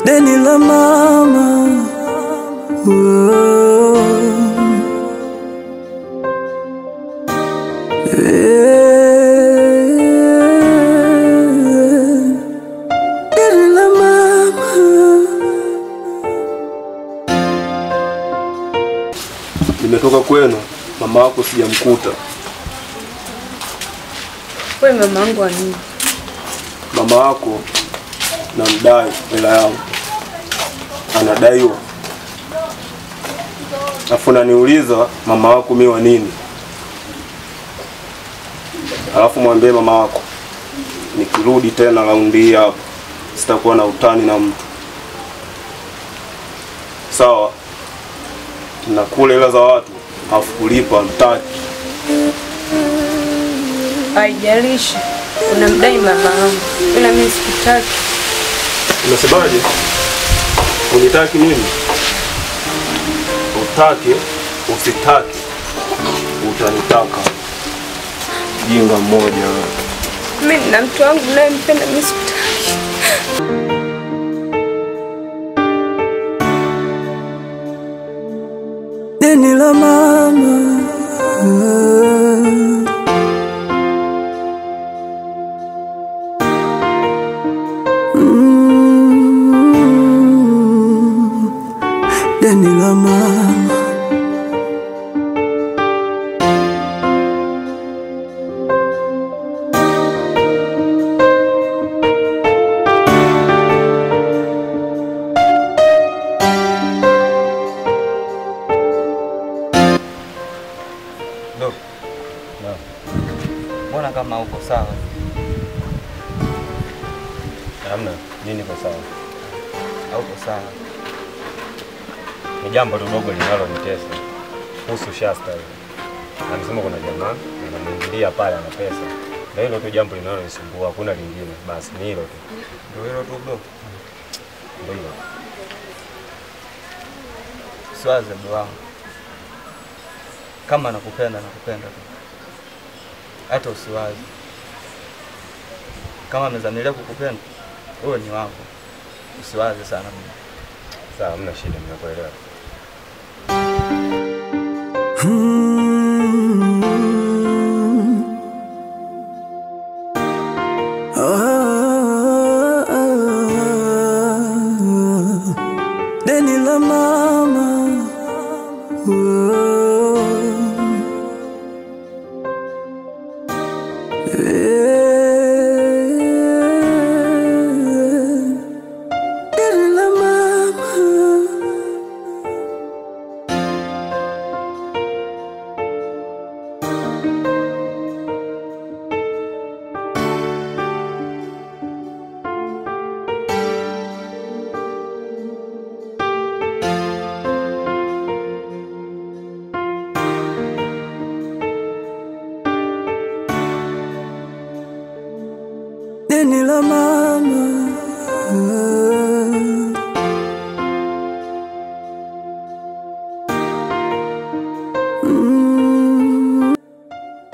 Deni la mama. Deni la mama. Nimetoka kwenu, mama wako sijamkuta. Wewe mama wangu wa nini? Mama wako namdai hela yangu. Anadaiwa. Alafu ananiuliza mama wako mimi wa nini? Alafu mwambie mama wako nikirudi tena raundi hapa sitakuwa na utani na mtu. Sawa? Nakula hela za watu, afu kulipa mtaki. Haijalishi unamdai mama wangu, ila mimi sikutaki. Unasemaje? Unitaki mimi? Utake, usitaki, utanitaka. Jinga mmoja. Mimi na mtu wangu naye mpenda, mimi sikutaki. Deni la mama. Deni la mama. Ndo. Naam. Mbona kama uko sawa? Hamna, nini kwa sawa? Hauko sawa. Ni jambo dogo linalonitesa. Kuhusu Shasta. Anasema kuna jamaa anamwingilia pale ana pesa. Na hilo tu jambo linalonisumbua, hakuna lingine. Basi ni hilo tu. Ndio hilo tu bro. Ndio hilo. Siwaze bro wangu. Kama nakupenda tu. Hata usiwaze. Kama amezamilia kukupenda, wewe ni wako. Usiwaze sana mimi. Sawa, hamna shida, nimekuelewa. Deni la mama. Deni la mama. Deni la mama.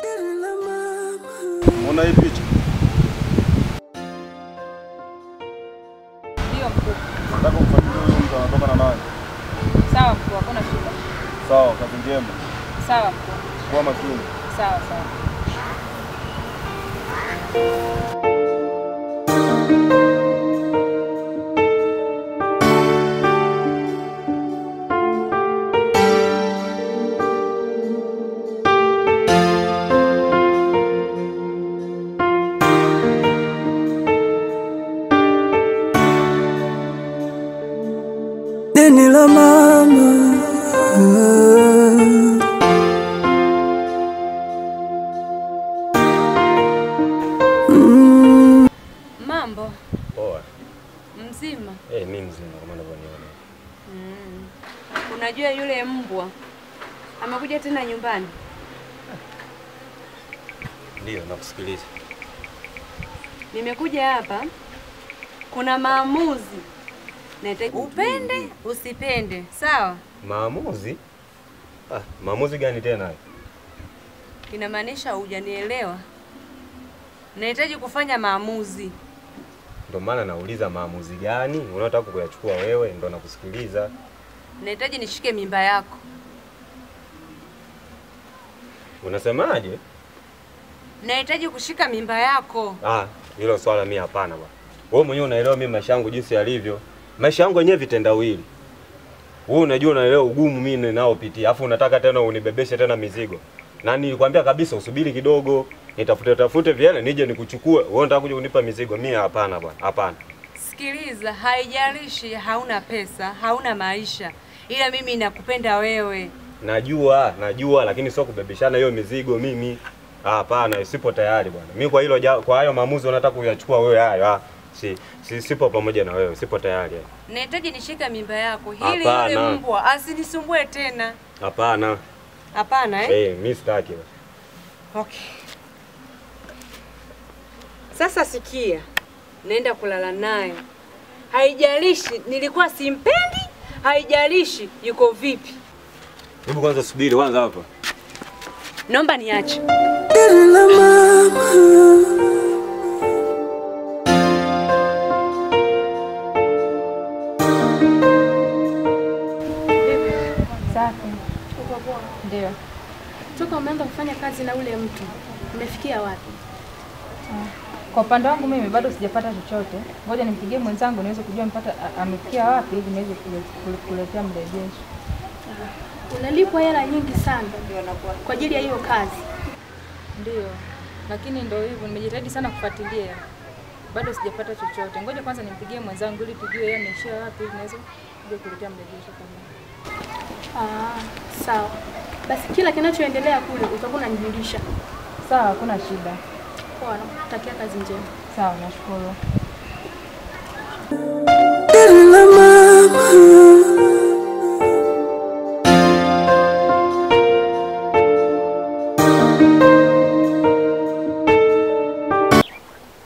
Deni la mama. Unaona hii picha? Ndio mkuu. Nataka kufuatilia huyo mtu anatoka na nani? Sawa mkuu, hakuna shida. Sawa, kazi njema. Sawa mkuu. Kwa makini. Sawa. Deni la mama. Mambo Poa. mzima. Mimi mzima kama unavyoniona. Unajua yule mbwa amekuja tena nyumbani? Ndio, nakusikiliza. Nimekuja hapa, kuna maamuzi. Nataka upende usipende, sawa? Maamuzi? Maamuzi gani tena hayo? Inamaanisha hujanielewa. Nahitaji kufanya maamuzi. Ndio maana nauliza maamuzi gani unataka kuyachukua wewe, ndio nakusikiliza. Nahitaji nishike mimba yako. Unasemaje? Nahitaji kushika mimba yako. Hilo swala mimi hapana bwana. Wewe mwenyewe unaelewa mimi maisha yangu jinsi yalivyo. Maisha yangu yenyewe vitendawili. Wewe unajua unaelewa ugumu mimi ninaopitia. Alafu unataka tena unibebeshe tena mizigo. Na nilikwambia kabisa usubiri kidogo, nitafute viele nije nikuchukue. Wewe unataka kuja kunipa mizigo? Mimi hapana bwana. Hapana. Sikiliza, haijalishi hauna pesa, hauna maisha. Ila mimi nakupenda wewe. Najua lakini sio kubebeshana hiyo mizigo mimi. Hapana, sipo tayari bwana. Mimi kwa hilo kwa hayo maamuzi unataka kuyachukua wewe hayo. Sipo pamoja na wewe, sipo tayari. Nahitaji nishika mimba yako ili yule mbwa asinisumbue tena. Hapana. Hapana mimi sitaki. Okay. Sasa sikia. Naenda kulala naye. Haijalishi nilikuwa simpendi, haijalishi yuko vipi. Hebu kwanza subiri kwanza hapa. Naomba niache. La mama. Safi. Uko poa? Ndio. Toka umeanza kufanya kazi na ule mtu, umefikia wapi? Kwa upande wangu mimi bado sijapata chochote. Ngoja nimpigie mwenzangu niweze kujua amefikia wapi ili niweze kuletea mrejesho. Unalipwa hela nyingi sana kwa ajili ya hiyo kazi. Ndio. Lakini ndio hivyo nimejitahidi sana kufuatilia. Bado sijapata chochote. Ngoja kwanza nimpigie mwenzangu ili tujue yeye anaishia wapi ili niweze kuletea mrejesho kama. Sawa. Basi kila kinachoendelea kule utakuwa unanijulisha. Sawa, hakuna shida. Poa, nakutakia kazi njema. Sawa, nashukuru. La mama.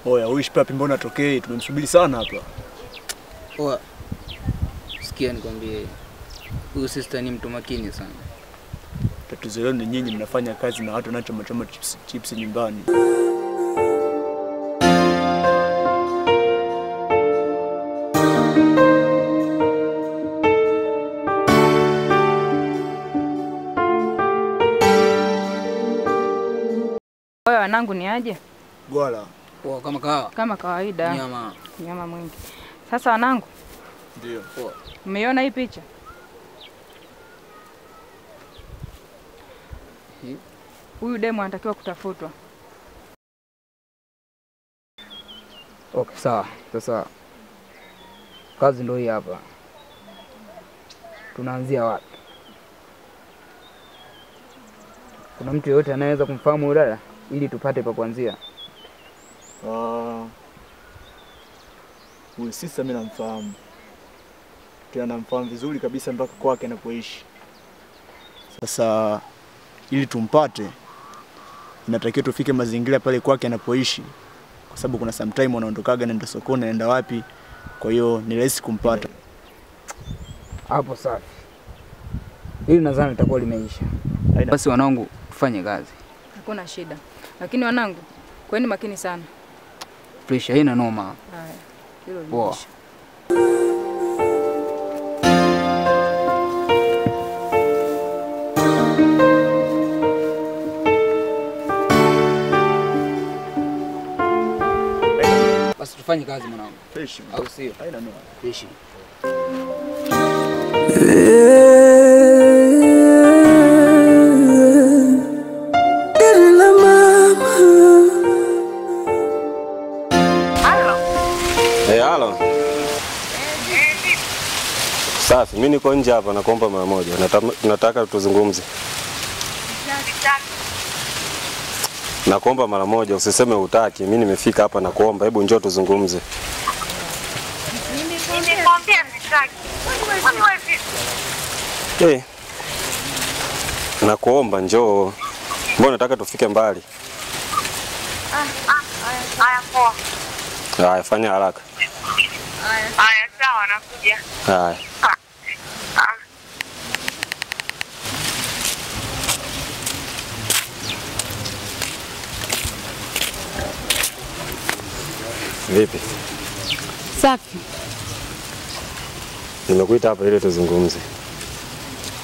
Oya, uishi papi mbona atokei? Tumemsubiri sana hapa. Oya. Sikia nikwambie. Huyu sister ni mtu makini sana. Tatizo leo ni nyinyi mnafanya kazi na watu wanachoma chips nyumbani. Wewe wanangu ni aje? Gwala. Poa kama kawa. Kama kawaida. Nyama mwingi. Sasa wanangu? Ndio. Poa. Umeiona hii picha? Huyu demo anatakiwa kutafutwa. Okay, sawa. Sasa kazi ndio hii hapa. Tunaanzia wapi? Kuna mtu yote anaweza kumfahamu dada ili tupate pa kuanzia? Huyu sisa mimi namfahamu. Tena namfahamu vizuri kabisa mpaka kwake anapoishi. Sasa ili tumpate inatakiwa tufike mazingira pale kwake anapoishi, kwa sababu kuna sometime anaondokaga naenda sokoni naenda wapi, kwa hiyo ni rahisi kumpata. Hapo safi. Hili nadhani litakuwa limeisha. Basi wanangu tufanye kazi. Hakuna shida. Lakini wanangu, kweni makini sana. Fresh haina noma. Haya. Hilo limeisha. Basi tufanye kazi mwanangu. Fresh. Au sio? Haina noma. Fresh. La mama. Halo. Safi, mimi niko nje hapa nakuomba mara moja. Nataka tuzungumze. Nakuomba mara moja, usiseme hutaki. Mimi nimefika hapa nakuomba, hebu njoo tuzungumze. Nimekwambia sitaki. Nakuomba njoo. Mbona nataka tufike mbali? Haya poa. Haya, fanya haraka. Haya sawa nakuja. Haya. Vipi? Safi. Nimekuita hapa ili tuzungumze.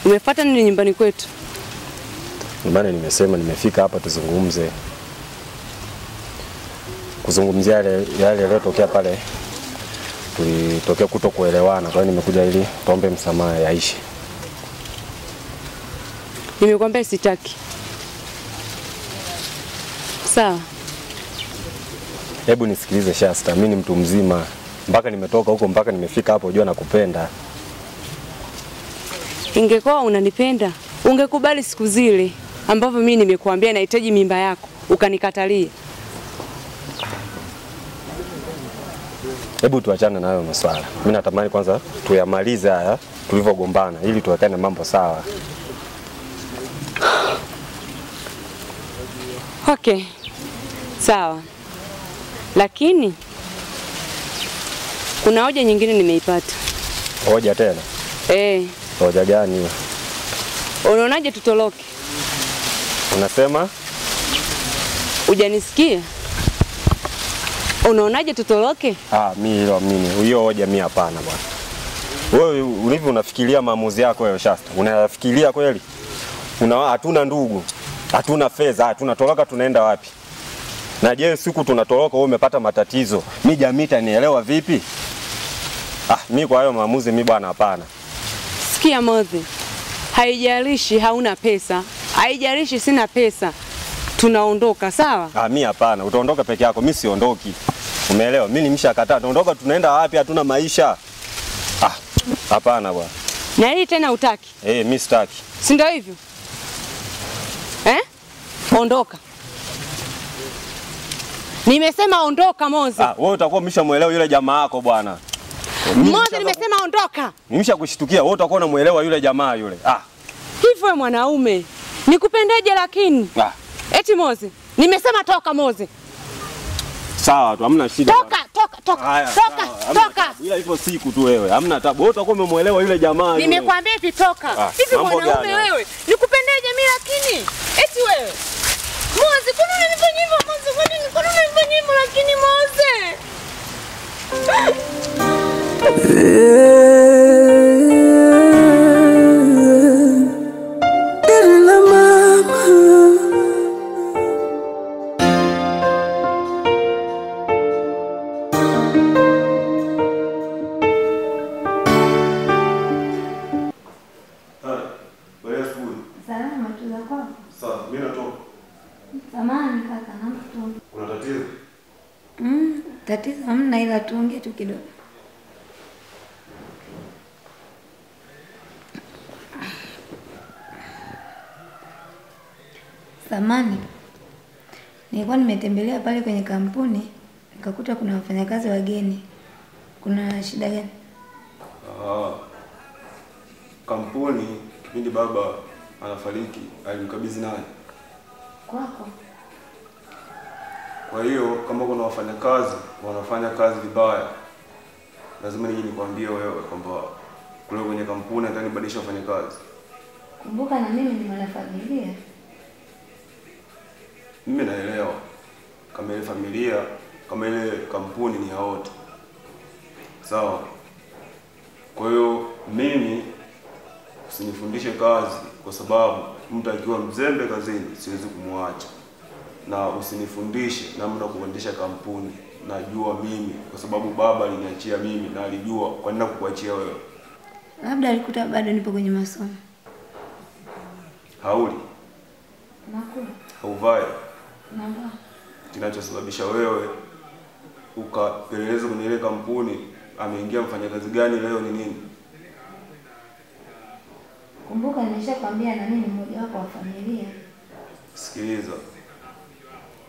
Umefuata nini nyumbani kwetu? Maana nimesema nimefika hapa tuzungumze. Kuzungumzia yale yaliyotokea pale. Tulitokea kutokuelewana, kwa hiyo nimekuja ili tuombe msamaha yaishi. Nimekwambia sitaki. Sawa. Hebu nisikilize Shasta, mimi ni mtu mzima. Mpaka nimetoka huko mpaka nimefika hapo unajua nakupenda. Ingekuwa unanipenda, ungekubali siku zile ambapo mimi nimekuambia nahitaji mimba yako, ukanikatalia. Hebu tuachane na hayo maswala. Mimi natamani kwanza tuyamalize haya tulivyogombana ili tuwekane mambo sawa. Okay. Sawa. Lakini kuna hoja nyingine nimeipata. Hoja tena? Hoja gani hiyo? Unaonaje tutoroke? Unasema? Hujanisikia? Unaonaje tutoroke? Mimi hiyo hoja mimi hapana bwana. Wewe ulivyo unafikiria maamuzi yako wewe Shasta. Unafikiria kweli? Hatuna ndugu. Hatuna fedha, hatuna toroka tunaenda wapi? Na je, siku tunatoroka wewe umepata matatizo. Mimi jamii itanielewa vipi? Mimi kwa hayo maamuzi mimi bwana hapana. Sikia Moze. Haijalishi hauna pesa, haijalishi sina pesa. Tunaondoka, sawa? Mimi hapana, utaondoka peke yako, mimi siondoki. Umeelewa? Mimi nimeshakataa. Tunaondoka tunaenda wapi? Hatuna maisha. Hapana bwana. Na hili tena utaki? Mimi sitaki. Si ndio hivyo? Ondoka. Nimesema ondoka Moze. Wewe utakuwa umeshamuelewa yule jamaa yako bwana. Moze nimesema ondoka. Nimeshakushtukia, wewe utakuwa unamuelewa yule jamaa yule. Hivyo wewe mwanaume. Nikupendeje lakini? Eti Moze. Nimesema toka Moze. Sawa tu, hamna shida. Toka. Ila ipo siku tu wewe. Hamna tabu. Wewe utakuwa umemuelewa yule jamaa yule. Nimekwambia hivi toka. Hivi mwanaume wewe. Nikupendeje mimi lakini? Eti wewe. Moze, kuna unanifanya hivyo Moze? Kwa nini? Kuna unanifanya hivyo lakini Moze? Salama tu za kwako? Sawa, mimi natoka. Samahani kaka, naomba tuongee. Kuna tatizo? Tatizo hamna ila tuongee tu kidogo. Samahani. Nilikuwa nimetembelea pale kwenye kampuni, nikakuta kuna wafanyakazi wageni. Kuna shida gani? Kampuni kipindi baba anafariki alimkabidhi nani? Kwako. Kwa hiyo kama kuna wafanyakazi wanafanya kazi vibaya, lazima nije nikwambie wewe kwamba kule kwenye kampuni nataka nibadilishe wafanyakazi. Kumbuka na mimi ni mwanafamilia. Mimi naelewa kama ile familia, kama ile kampuni ni ya wote. Sawa. Kwa hiyo mimi usinifundishe kazi kwa sababu mtu akiwa mzembe kazini siwezi kumwacha. Na usinifundishe namna kuendesha kampuni. Najua mimi kwa sababu baba aliniachia mimi na alijua kwa nini kukuachia wewe. Labda alikuta bado nipo kwenye masomo. Hauli. Nakula. Hauvai. Navaa. Kinachosababisha wewe ukapeleleza kwenye ile kampuni ameingia mfanyakazi gani leo ni nini? Kumbuka nimeshakwambia na mimi mmoja wako wa familia. Sikiliza.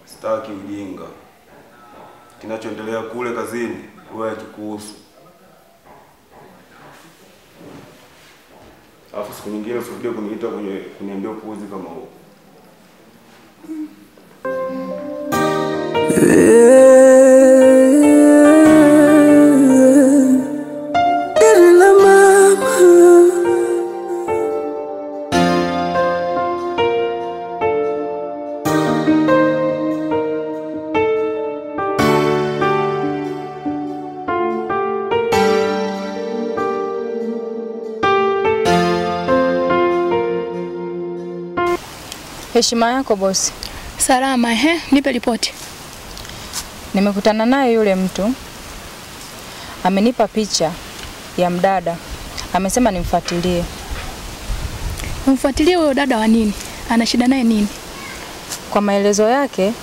Sitaki ujinga. Kinachoendelea kule kazini wewe hakikuhusu. Alafu siku nyingine usirudie kuniita kuniambia upuuzi kama huo. Heshima yako bosi. Salama, nipe ripoti. Nimekutana naye yule mtu. Amenipa picha ya mdada. Amesema nimfuatilie. Umfuatilie huyo dada wa nini? Ana shida naye nini? Kwa maelezo yake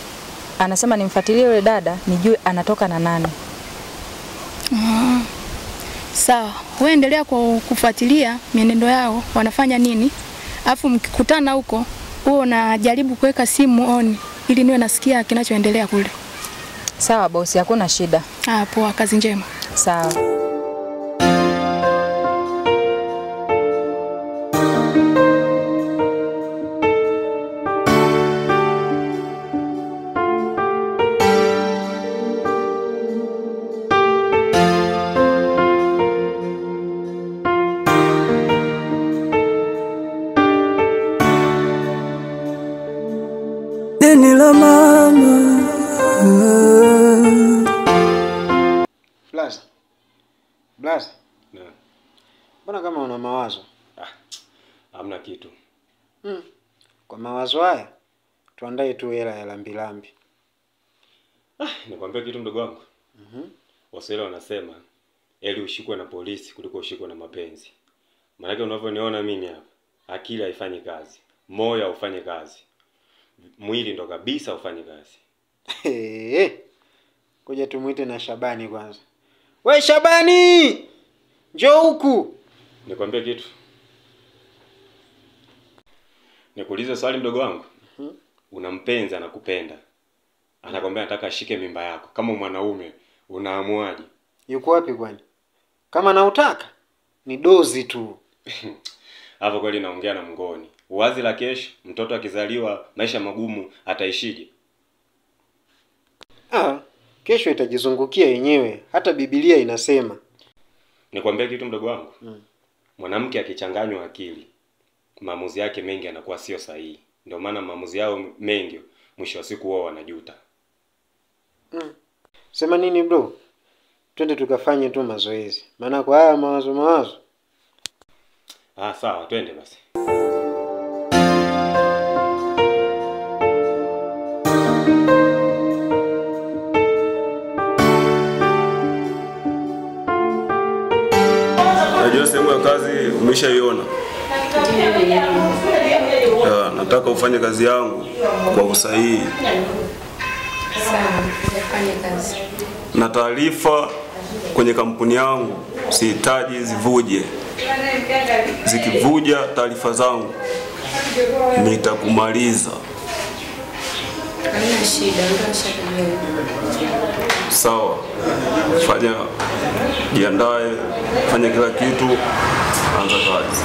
anasema nimfuatilie yule dada nijue anatoka na nani. Sawa, wewe endelea kufuatilia mienendo yao, wanafanya nini? Alafu mkikutana huko, wewe unajaribu kuweka simu on ili niwe nasikia kinachoendelea kule. Sawa bosi, hakuna shida. Poa, kazi njema. Sawa. Deni la mama. Blaza. Mbona kama una mawazo? Hamna kitu. Kwa mawazo haya tuandae tu hela ya lambilambi. Nikwambia kitu mdogo wangu. Waswahili wanasema eli ushikwe na polisi kuliko ushikwe na mapenzi. Maana unavyoniona mimi hapa, akili haifanyi kazi, moyo haufanye kazi. Mwili ndo kabisa ufanye kazi. Kuja tumuite na Shabani kwanza. We Shabani! Njoo huku. Nikwambia kitu. Nikuulize swali mdogo wangu. Una mpenzi anakupenda. Anakwambia nataka ashike mimba yako. Kama mwanaume unaamuaje? Yuko wapi kwani? Kama nautaka ni dozi tu. Hapo kweli naongea na mngoni. Wazi la kesho mtoto akizaliwa maisha magumu ataishije? Kesho itajizungukia yenyewe. Hata Biblia inasema. Nikwambia kitu mdogo wangu. Mwanamke akichanganywa akili, maamuzi yake mengi yanakuwa sio sahihi. Ndio maana maamuzi yao mengi mwisho wa siku wao wanajuta. Sema nini bro? Twende tukafanye tu mazoezi. Maana kwa haya mawazo. Sawa, twende basi. Najua sehemu ya kazi umeshaiona. Nataka ufanye kazi yangu kwa usahihi. Sawa, nifanye kazi. Na taarifa kwenye kampuni yangu sihitaji zivuje. Zikivuja taarifa zangu nitakumaliza. Hamna shida, ndio. Sawa. Jiandae, fanya kila kitu, anza kazi.